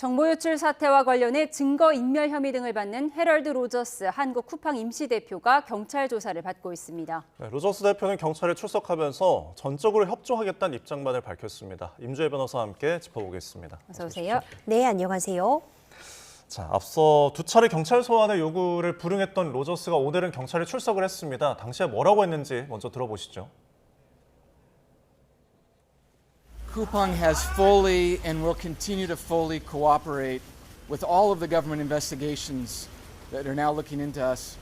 정보 유출 사태와 관련해 증거인멸 혐의 등을 받는 헤럴드 로저스 한국 쿠팡 임시대표가 경찰 조사를 받고 있습니다. 네, 로저스 대표는 경찰에 출석하면서 전적으로 협조하겠다는 입장만을 밝혔습니다. 임주혜 변호사와 함께 짚어보겠습니다. 어서 오세요. 네, 안녕하세요. 자, 앞서 두 차례 경찰 소환의 요구를 불응했던 로저스가 오늘은 경찰에 출석을 했습니다. 당시에 뭐라고 했는지 먼저 들어보시죠. Coupang has fully and will continue to fully cooperate with all of the government investigations that are now looking into us.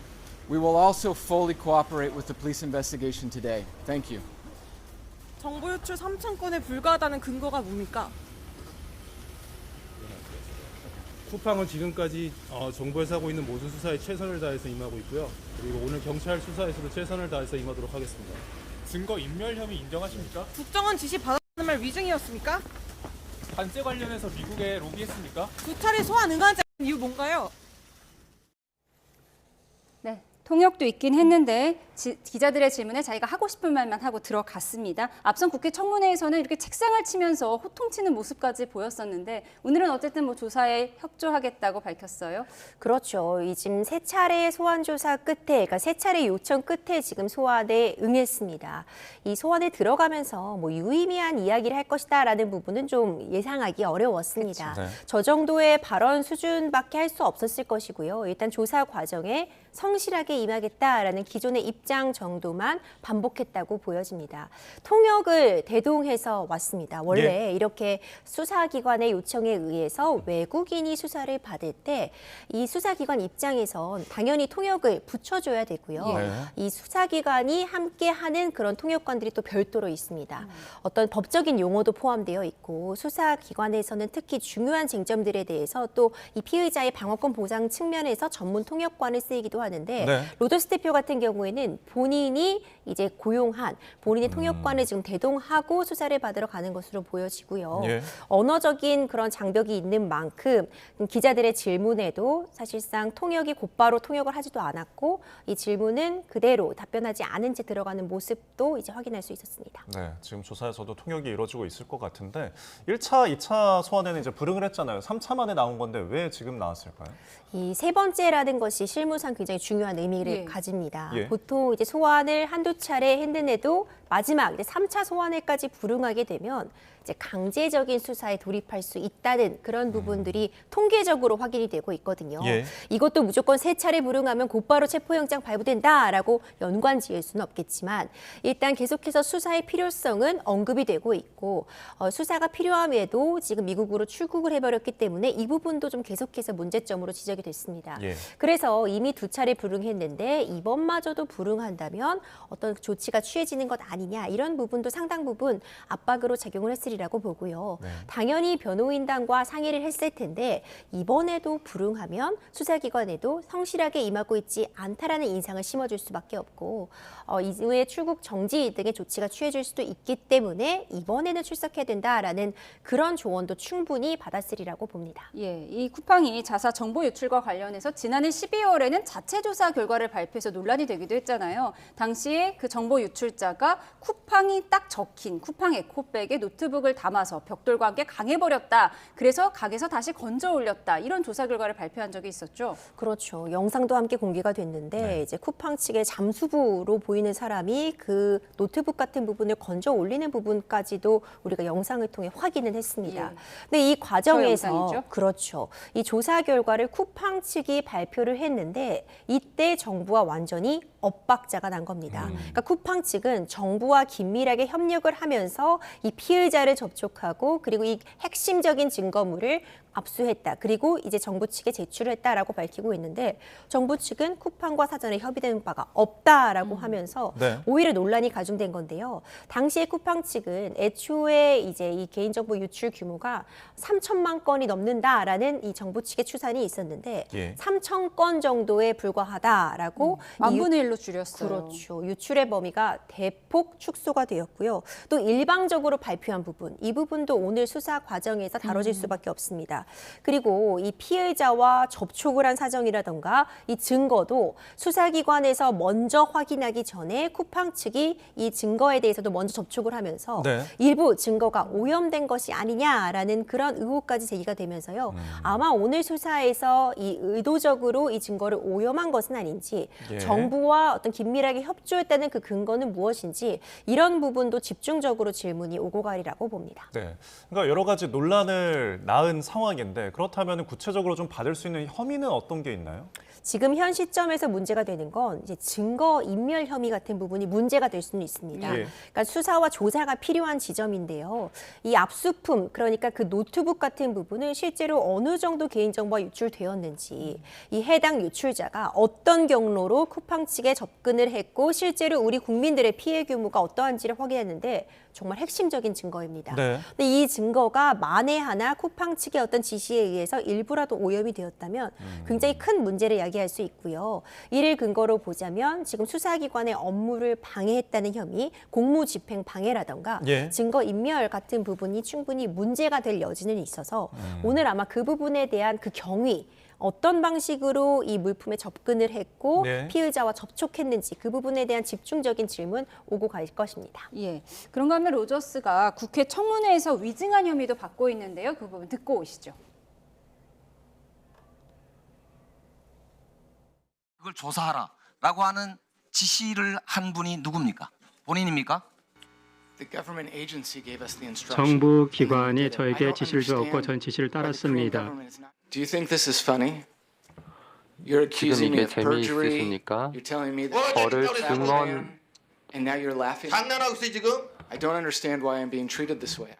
We will also fully cooperate with the police investigation today. Thank you. 정보 유출 3천 건에 불과하다는 근거가 뭡니까? 쿠팡은 지금까지 정부에서 하고 있는 모든 수사에 최선을 다해서 임하고 있고요. 그리고 오늘 경찰 수사에서도 최선을 다해서 임하도록 하겠습니다. 증거 인멸 혐의 인정하십니까? 국정원 지시 받았다는 말 위증이었습니까? 관세 관련해서 미국에 로비했습니까? 두 차례 소환 응하지 않은 이유 뭔가요? 네, 통역도 있긴 했는데 기자들의 질문에 자기가 하고 싶은 말만 하고 들어갔습니다. 앞선 국회 청문회에서는 이렇게 책상을 치면서 호통치는 모습까지 보였었는데 오늘은 어쨌든 조사에 협조하겠다고 밝혔어요. 그렇죠. 이 지금 세 차례 소환 조사 끝에, 그러니까 세 차례 요청 끝에 지금 소환에 응했습니다. 이 소환에 들어가면서 유의미한 이야기를 할 것이다라는 부분은 좀 예상하기 어려웠습니다. 그렇죠. 네. 저 정도의 발언 수준밖에 할 수 없었을 것이고요. 일단 조사 과정에 성실하게 임하겠다라는 기존의 입장 정도만 반복했다고 보여집니다. 통역을 대동해서 왔습니다. 원래 이렇게 수사기관의 요청에 의해서 외국인이 수사를 받을 때 이 수사기관 입장에선 당연히 통역을 붙여줘야 되고요. 이 수사기관이 함께하는 그런 통역관들이 또 별도로 있습니다. 어떤 법적인 용어도 포함되어 있고 수사기관에서는 특히 중요한 쟁점들에 대해서 또 이 피의자의 방어권 보장 측면에서 전문 통역관을 쓰이기도 하는데 로저스 대표 같은 경우에는 본인이 이제 고용한 본인의 통역관을 지금 대동하고 수사를 받으러 가는 것으로 보여지고요. 언어적인 그런 장벽이 있는 만큼 기자들의 질문에도 사실상 통역이 곧바로 통역을 하지도 않았고 이 질문은 그대로 답변하지 않은 채 들어가는 모습도 이제 확인할 수 있었습니다. 네, 지금 조사에서도 통역이 이루어지고 있을 것 같은데 1차, 2차 소환에는 이제 불응을 했잖아요. 3차 만에 나온 건데 왜 지금 나왔을까요? 이 세 번째라는 것이 실무상 굉장히 중요한 의미를 가집니다. 보통 이제 소환을 한두 차례 했는데도 마지막 이제 3차 소환에까지 불응하게 되면 이제 강제적인 수사에 돌입할 수 있다는 그런 부분들이 통계적으로 확인이 되고 있거든요. 이것도 무조건 세 차례 불응하면 곧바로 체포영장 발부된다라고 연관 지을 수는 없겠지만 일단 계속해서 수사의 필요성은 언급이 되고 있고 수사가 필요함에도 지금 미국으로 출국을 해버렸기 때문에 이 부분도 좀 계속해서 문제점으로 지적이 됐습니다. 그래서 이미 두 차례 불응했는데 이번마저도 불응한다면 어떤 조치가 취해지는 것 아니냐 이런 부분도 상당 부분 압박으로 작용을 했으리라고 보고요. 당연히 변호인단과 상의를 했을 텐데 이번에도 불응하면 수사기관에도 성실하게 임하고 있지 않다라는 인상을 심어줄 수밖에 없고 이후에 출국 정지 등의 조치가 취해질 수도 있기 때문에 이번에는 출석해야 된다라는 그런 조언도 충분히 받았으리라고 봅니다. 이 쿠팡이 자사 정보 유출과 관련해서 지난해 12월에는 자체 조사 결과를 발표해서 논란이 되기도 했잖아요. 당시에 그 정보 유출자가 쿠팡이 딱 적힌 쿠팡 에코백에 노트북을 담아서 벽돌과 함께 강해버렸다. 그래서 가게에서 다시 건져 올렸다. 이런 조사 결과를 발표한 적이 있었죠. 그렇죠. 영상도 함께 공개가 됐는데 이제 쿠팡 측의 잠수부로 보이는 사람이 그 노트북 같은 부분을 건져 올리는 부분까지도 우리가 영상을 통해 확인을 했습니다. 근데 이 과정에서 그렇죠. 이 조사 결과를 쿠팡 측이 발표를 했는데 이때 정부와 완전히 엇박자가 난 겁니다. 그러니까 쿠팡 측은 정부와 긴밀하게 협력을 하면서 이 피의자를 접촉하고 그리고 이 핵심적인 증거물을 압수했다. 그리고 이제 정부 측에 제출을 했다라고 밝히고 있는데 정부 측은 쿠팡과 사전에 협의된 바가 없다라고 하면서 오히려 논란이 가중된 건데요. 당시에 쿠팡 측은 애초에 이제 이 개인정보 유출 규모가 3천만 건이 넘는다라는 이 정부 측의 추산이 있었는데 3천 건 정도에 불과하다라고 만 분의 1로 1로 줄였어요. 그렇죠. 유출의 범위가 대폭 축소가 되었고요. 또 일방적으로 발표한 부분, 이 부분도 오늘 수사 과정에서 다뤄질 수밖에 없습니다. 그리고 이 피해자와 접촉을 한 사정이라던가 이 증거도 수사기관에서 먼저 확인하기 전에 쿠팡 측이 이 증거에 대해서도 먼저 접촉을 하면서 네. 일부 증거가 오염된 것이 아니냐라는 그런 의혹까지 제기가 되면서요. 아마 오늘 수사에서 이 의도적으로 이 증거를 오염한 것은 아닌지 예. 정부와 어떤 긴밀하게 협조했다는 그 근거는 무엇인지 이런 부분도 집중적으로 질문이 오고 가리라고 봅니다. 네, 그러니까 여러 가지 논란을 낳은 상황인데 그렇다면 구체적으로 좀 받을 수 있는 혐의는 어떤 게 있나요? 지금 현 시점에서 문제가 되는 건 이제 증거 인멸 혐의 같은 부분이 문제가 될 수는 있습니다. 예. 그러니까 수사와 조사가 필요한 지점인데요. 이 압수품, 그러니까 그 노트북 같은 부분은 실제로 어느 정도 개인정보가 유출되었는지, 이 해당 유출자가 어떤 경로로 쿠팡 측에 접근을 했고 실제로 우리 국민들의 피해 규모가 어떠한지를 확인했는데 정말 핵심적인 증거입니다. 네. 근데 이 증거가 만에 하나 쿠팡 측의 어떤 지시에 의해서 일부라도 오염이 되었다면 굉장히 큰 문제를 야기할 수 있고요. 이를 근거로 보자면 지금 수사기관의 업무를 방해했다는 혐의, 공무집행 방해라던가 예. 증거 인멸 같은 부분이 충분히 문제가 될 여지는 있어서 오늘 아마 그 부분에 대한 그 경위, 어떤 방식으로 이 물품에 접근을 했고 네. 피의자와 접촉했는지 그 부분에 대한 집중적인 질문 오고 갈 것입니다. 예. 그런가 하면 로저스가 국회 청문회에서 위증한 혐의도 받고 있는데요. 그 부분 듣고 오시죠. 그걸 조사하라라고 하는 지시를 한 분이 누굽니까? 본인입니까? 정부 기관이 저에게 지시를 주었고 전 지시를 따랐습니다. Do you think this is funny? You're 지금 accusing me 이게 of perjury. 재미있으십니까? You're telling me that 저를 I 증언 and now you're laughing. 장난하고 있어요 지금? I don't understand why I'm being treated this way.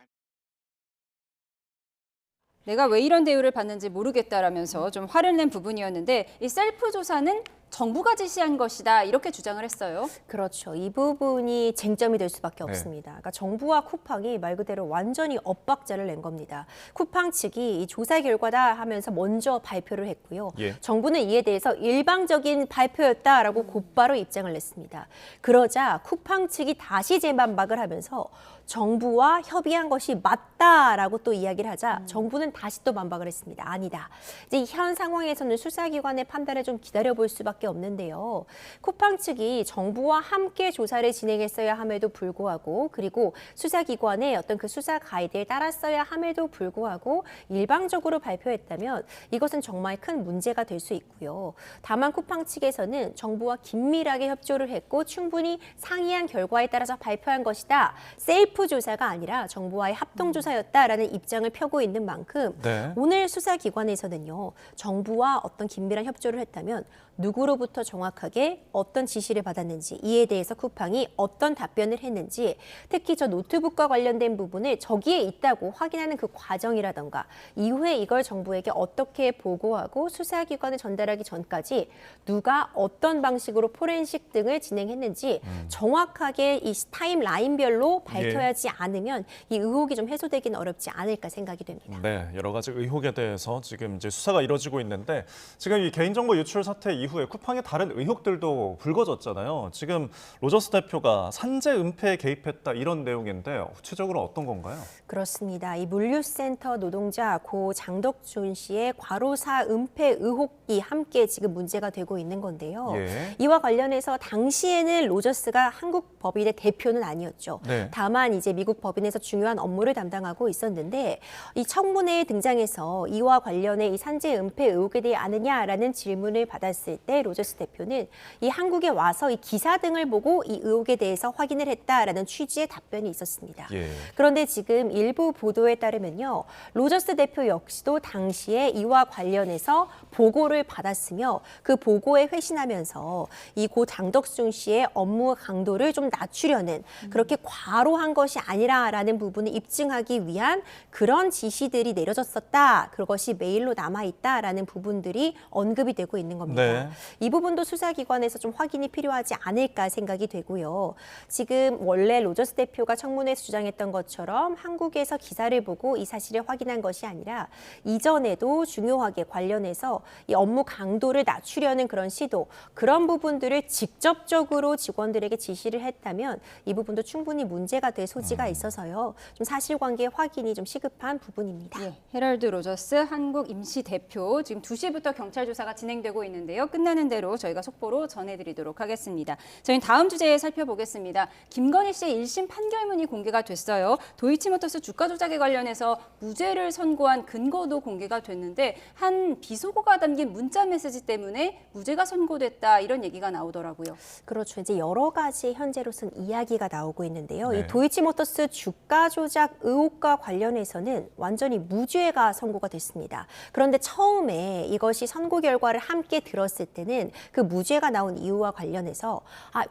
내가 왜 이런 대우를 받는지 모르겠다라면서 좀 화를 낸 부분이었는데 이 셀프 조사는 정부가 지시한 것이다 이렇게 주장을 했어요. 그렇죠. 이 부분이 쟁점이 될 수밖에 네. 없습니다. 그러니까 정부와 쿠팡이 말 그대로 완전히 엇박자를 낸 겁니다. 쿠팡 측이 이 조사 결과다 하면서 먼저 발표를 했고요. 예. 정부는 이에 대해서 일방적인 발표였다라고 곧바로 입장을 냈습니다. 그러자 쿠팡 측이 다시 재반박을 하면서 정부와 협의한 것이 맞다라고 또 이야기를 하자 정부는 다시 또 반박을 했습니다. 아니다. 이제 현 상황에서는 수사기관의 판단을 좀 기다려볼 수밖에 없는데요. 쿠팡 측이 정부와 함께 조사를 진행했어야 함에도 불구하고 그리고 수사기관의 어떤 그 수사 가이드를 따랐어야 함에도 불구하고 일방적으로 발표했다면 이것은 정말 큰 문제가 될 수 있고요. 다만 쿠팡 측에서는 정부와 긴밀하게 협조를 했고 충분히 상이한 결과에 따라서 발표한 것이다. 셀프 조사가 아니라 정부와의 합동 조사였다라는 입장을 펴고 있는 만큼 네. 오늘 수사기관에서는요. 정부와 어떤 긴밀한 협조를 했다면 누구로부터 정확하게 어떤 지시를 받았는지 이에 대해서 쿠팡이 어떤 답변을 했는지 특히 저 노트북과 관련된 부분을 저기에 있다고 확인하는 그 과정이라던가 이후에 이걸 정부에게 어떻게 보고하고 수사기관에 전달하기 전까지 누가 어떤 방식으로 포렌식 등을 진행했는지 정확하게 이 타임라인별로 밝혀야지 않으면 이 의혹이 좀 해소되기는 어렵지 않을까 생각이 됩니다. 네, 여러 가지 의혹에 대해서 지금 이제 수사가 이뤄지고 있는데 지금 이 개인정보 유출 사태 이후에 쿠팡의 다른 의혹들도 불거졌잖아요. 지금 로저스 대표가 산재 은폐에 개입했다 이런 내용인데 구체적으로 어떤 건가요? 그렇습니다. 이 물류센터 노동자 고 장덕준 씨의 과로사 은폐 의혹이 함께 지금 문제가 되고 있는 건데요. 예. 이와 관련해서 당시에는 로저스가 한국 법인의 대표는 아니었죠. 네. 다만 이제 미국 법인에서 중요한 업무를 담당하고 있었는데 이 청문회에 등장해서 이와 관련해 이 산재 은폐 의혹에 대해 아느냐라는 질문을 받았을 때 로저스 대표는 이 한국에 와서 이 기사 등을 보고 이 의혹에 대해서 확인을 했다라는 취지의 답변이 있었습니다. 예. 그런데 지금 일부 보도에 따르면요. 로저스 대표 역시도 당시에 이와 관련해서 보고를 받았으며 그 보고에 회신하면서 이 고 장덕준 씨의 업무 강도를 좀 낮추려는 그렇게 과로한 것 것이 아니라라는 부분을 입증하기 위한 그런 지시들이 내려졌었다. 그것이 메일로 남아있다라는 부분들이 언급이 되고 있는 겁니다. 네. 이 부분도 수사기관에서 좀 확인이 필요하지 않을까 생각이 되고요. 지금 원래 로저스 대표가 청문회에서 주장했던 것처럼 한국에서 기사를 보고 이 사실을 확인한 것이 아니라 이전에도 중요하게 관련해서 이 업무 강도를 낮추려는 그런 시도, 그런 부분들을 직접적으로 직원들에게 지시를 했다면 이 부분도 충분히 문제가 될 소지가 있어서요. 좀 사실관계 확인이 좀 시급한 부분입니다. 예, 헤럴드 로저스 한국 임시 대표 지금 2시부터 경찰 조사가 진행되고 있는데요. 끝나는 대로 저희가 속보로 전해드리도록 하겠습니다. 저희는 다음 주제에 살펴보겠습니다. 김건희 씨의 1심 판결문이 공개가 됐어요. 도이치모터스 주가 조작에 관련해서 무죄를 선고한 근거도 공개가 됐는데 한 비속어가 담긴 문자 메시지 때문에 무죄가 선고됐다 이런 얘기가 나오더라고요. 그렇죠. 이제 여러 가지 현재로서는 이야기가 나오고 있는데요. 네. 이 도이치모터스 주가 조작 의혹과 관련해서는 완전히 무죄가 선고가 됐습니다. 그런데 처음에 이것이 선고 결과를 함께 들었을 때는 그 무죄가 나온 이유와 관련해서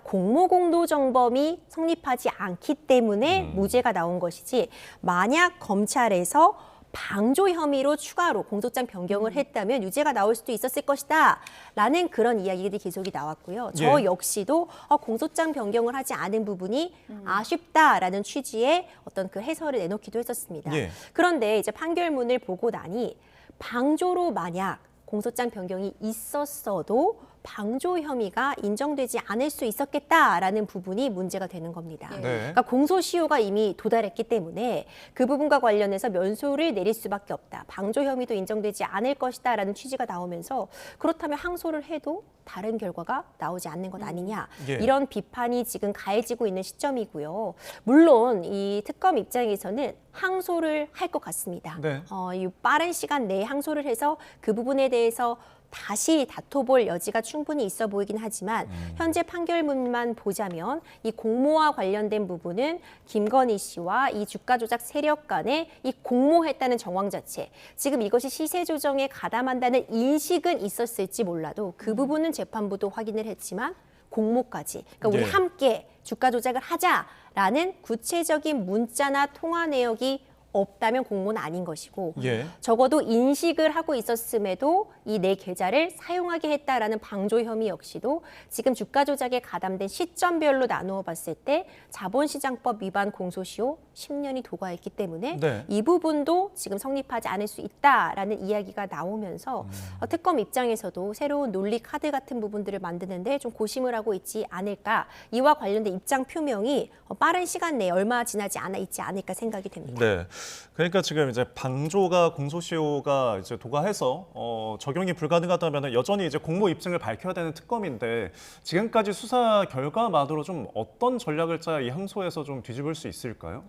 공모공도정범이 성립하지 않기 때문에 무죄가 나온 것이지, 만약 검찰에서 방조 혐의로 추가로 공소장 변경을 했다면 유죄가 나올 수도 있었을 것이다 라는 그런 이야기들이 계속이 나왔고요. 저 예. 역시도 공소장 변경을 하지 않은 부분이 아쉽다라는 취지의 어떤 그 해설을 내놓기도 했었습니다. 예. 그런데 이제 판결문을 보고 나니 방조로 만약 공소장 변경이 있었어도 방조 혐의가 인정되지 않을 수 있었겠다라는 부분이 문제가 되는 겁니다. 예. 네. 그러니까 공소시효가 이미 도달했기 때문에 그 부분과 관련해서 면소를 내릴 수밖에 없다. 방조 혐의도 인정되지 않을 것이다라는 취지가 나오면서 그렇다면 항소를 해도 다른 결과가 나오지 않는 것 아니냐. 예. 이런 비판이 지금 가해지고 있는 시점이고요. 물론 이 특검 입장에서는 항소를 할 것 같습니다. 네. 이 빠른 시간 내에 항소를 해서 그 부분에 대해서 다시 다퉈볼 여지가 충분히 있어 보이긴 하지만 현재 판결문만 보자면 이 공모와 관련된 부분은 김건희 씨와 이 주가 조작 세력 간에 이 공모했다는 정황 자체, 지금 이것이 시세 조정에 가담한다는 인식은 있었을지 몰라도 그 부분은 재판부도 확인을 했지만 공모까지, 그러니까 우리 네. 함께 주가 조작을 하자라는 구체적인 문자나 통화 내역이 없다면 공모는 아닌 것이고, 예. 적어도 인식을 하고 있었음에도 이 내 계좌를 사용하게 했다라는 방조 혐의 역시도 지금 주가 조작에 가담된 시점별로 나누어 봤을 때 자본시장법 위반 공소시효 10년이 도과했기 때문에 네. 이 부분도 지금 성립하지 않을 수 있다라는 이야기가 나오면서 특검 입장에서도 새로운 논리 카드 같은 부분들을 만드는데 좀 고심을 하고 있지 않을까, 이와 관련된 입장 표명이 빠른 시간 내에 얼마 지나지 않아 있지 않을까 생각이 됩니다. 네. 그러니까 지금 이제 방조가 공소시효가 이제 도과해서 적용이 불가능하다면 여전히 이제 공모 입증을 밝혀야 되는 특검인데, 지금까지 수사 결과만으로 좀 어떤 전략을 짜야 이 항소에서 좀 뒤집을 수 있을까요?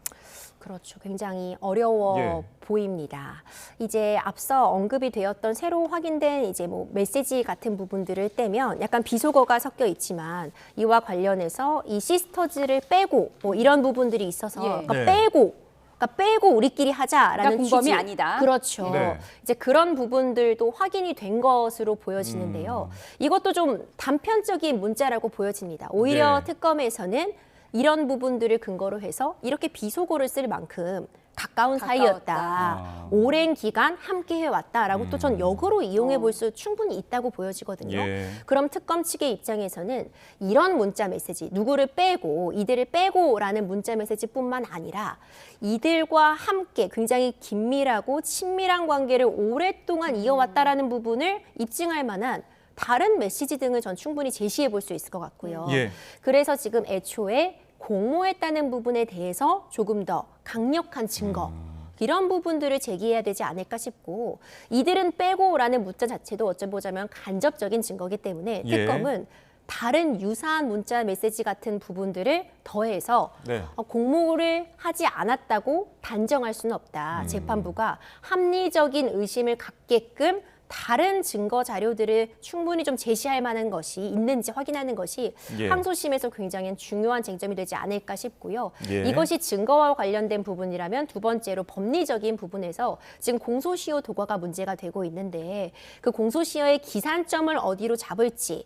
그렇죠. 굉장히 어려워 예. 보입니다. 이제 앞서 언급이 되었던 새로 확인된 이제 뭐 메시지 같은 부분들을 떼면 약간 비속어가 섞여 있지만 이와 관련해서 이 시스터즈를 빼고 뭐 이런 부분들이 있어서 예. 그러니까 네. 빼고 우리끼리 하자라는 그러니까 공범이 취지. 아니다. 그렇죠. 네. 이제 그런 부분들도 확인이 된 것으로 보여지는데요. 이것도 좀 단편적인 문자라고 보여집니다. 오히려 네. 특검에서는 이런 부분들을 근거로 해서 이렇게 비속어를 쓸 만큼 가까운 가까웠다. 사이였다. 오랜 기간 함께 해왔다라고 또 전 역으로 이용해 볼 수 충분히 있다고 보여지거든요. 예. 그럼 특검 측의 입장에서는 이런 문자 메시지, 누구를 빼고 이들을 빼고라는 문자 메시지뿐만 아니라 이들과 함께 굉장히 긴밀하고 친밀한 관계를 오랫동안 이어왔다라는 부분을 입증할 만한 다른 메시지 등을 전 충분히 제시해 볼 수 있을 것 같고요. 예. 그래서 지금 애초에 공모했다는 부분에 대해서 조금 더 강력한 증거, 이런 부분들을 제기해야 되지 않을까 싶고, 이들은 빼고라는 문자 자체도 어쩌보자면 간접적인 증거이기 때문에 예. 특검은 다른 유사한 문자 메시지 같은 부분들을 더해서 네. 공모를 하지 않았다고 단정할 수는 없다. 재판부가 합리적인 의심을 갖게끔 다른 증거 자료들을 충분히 좀 제시할 만한 것이 있는지 확인하는 것이 예. 항소심에서 굉장히 중요한 쟁점이 되지 않을까 싶고요. 예. 이것이 증거와 관련된 부분이라면 두 번째로 법리적인 부분에서 지금 공소시효 도과가 문제가 되고 있는데 그 공소시효의 기산점을 어디로 잡을지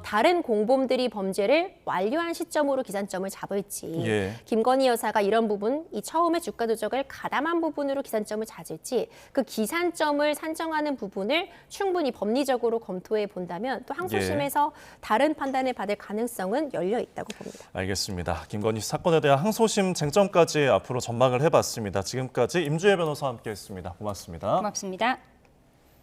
다른 공범들이 범죄를 완료한 시점으로 기산점을 잡을지 예. 김건희 여사가 이런 부분 이 처음에 주가 조작을 가담한 부분으로 기산점을 찾을지 그 기산점을 산정하는 부분을 충분히 법리적으로 검토해 본다면 또 항소심에서 다른 판단을 받을 가능성은 열려 있다고 봅니다. 알겠습니다. 김건희 사건에 대한 항소심 쟁점까지 앞으로 전망을 해봤습니다. 지금까지 임주혜 변호사와 함께했습니다. 고맙습니다. 고맙습니다.